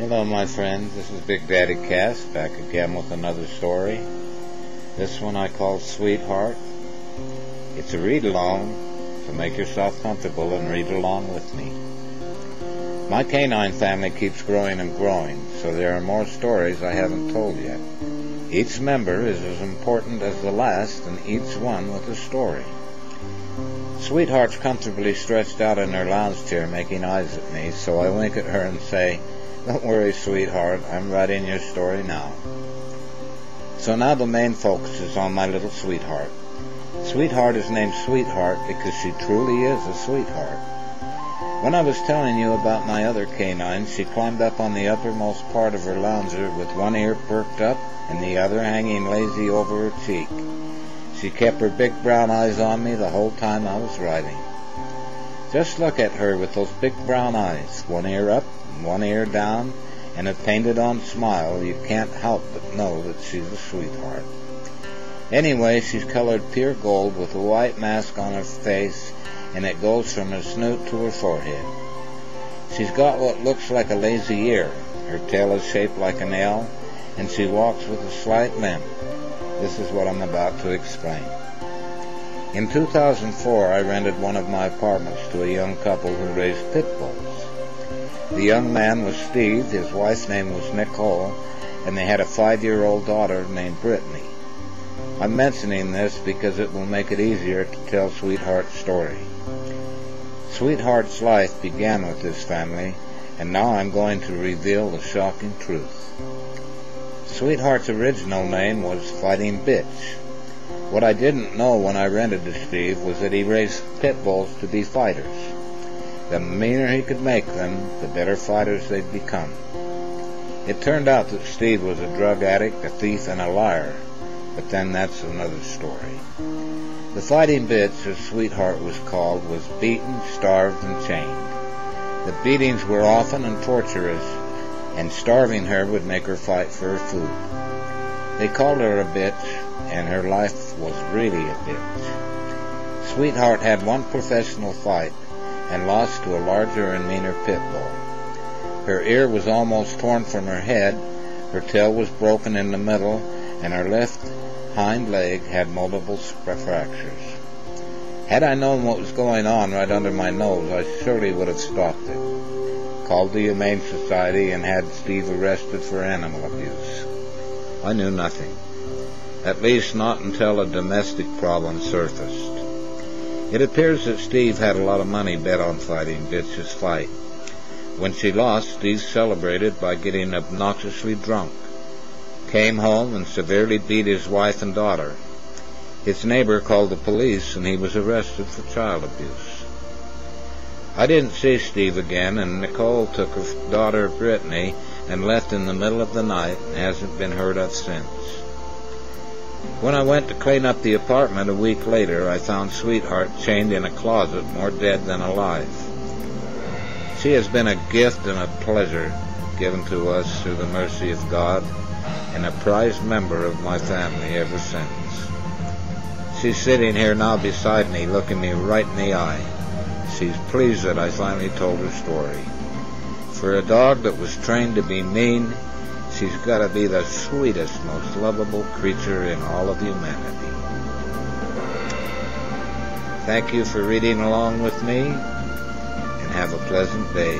Hello my friends, this is Big Daddy Cass back again with another story. This one I call Sweetheart. It's a read-along, so make yourself comfortable and read along with me. My canine family keeps growing and growing, so there are more stories I haven't told yet. Each member is as important as the last, and each one with a story. Sweetheart's comfortably stretched out in her lounge chair making eyes at me, so I wink at her and say, "Don't worry, sweetheart, I'm writing your story now." So now the main focus is on my little sweetheart. Sweetheart is named Sweetheart because she truly is a sweetheart. When I was telling you about my other canine, she climbed up on the uppermost part of her lounger with one ear perked up and the other hanging lazy over her cheek. She kept her big brown eyes on me the whole time I was writing. Just look at her with those big brown eyes, one ear up and one ear down, and a painted-on smile. You can't help but know that she's a sweetheart. Anyway, she's colored pure gold with a white mask on her face, and it goes from her snoot to her forehead. She's got what looks like a lazy ear. Her tail is shaped like an L, and she walks with a slight limp. This is what I'm about to explain. In 2004, I rented one of my apartments to a young couple who raised pit bulls. The young man was Steve, his wife's name was Nicole, and they had a 5-year-old daughter named Brittany. I'm mentioning this because it will make it easier to tell Sweetheart's story. Sweetheart's life began with this family, and now I'm going to reveal the shocking truth. Sweetheart's original name was Fighting Bitch. What I didn't know when I rented to Steve was that he raised pit bulls to be fighters. The meaner he could make them, the better fighters they'd become. It turned out that Steve was a drug addict, a thief, and a liar, but then that's another story. The Fighting Bitch, as Sweetheart was called, was beaten, starved, and chained. The beatings were often and torturous, and starving her would make her fight for her food. They called her a bitch, and her life was really a bitch. Sweetheart had one professional fight and lost to a larger and meaner pit bull. Her ear was almost torn from her head, her tail was broken in the middle, and her left hind leg had multiple fractures. Had I known what was going on right under my nose, I surely would have stopped it, called the Humane Society, and had Steve arrested for animal abuse. I knew nothing. At least not until a domestic problem surfaced. It appears that Steve had a lot of money bet on Fighting Bitch's fight. When she lost, Steve celebrated by getting obnoxiously drunk, came home and severely beat his wife and daughter. His neighbor called the police and he was arrested for child abuse. I didn't see Steve again, and Nicole took her daughter Brittany and left in the middle of the night and hasn't been heard of since. When I went to clean up the apartment a week later, I found Sweetheart chained in a closet, more dead than alive. She has been a gift and a pleasure given to us through the mercy of God, and a prized member of my family ever since. She's sitting here now beside me, looking me right in the eye. She's pleased that I finally told her story. For a dog that was trained to be mean, she's got to be the sweetest, most lovable creature in all of humanity. Thank you for reading along with me, and have a pleasant day.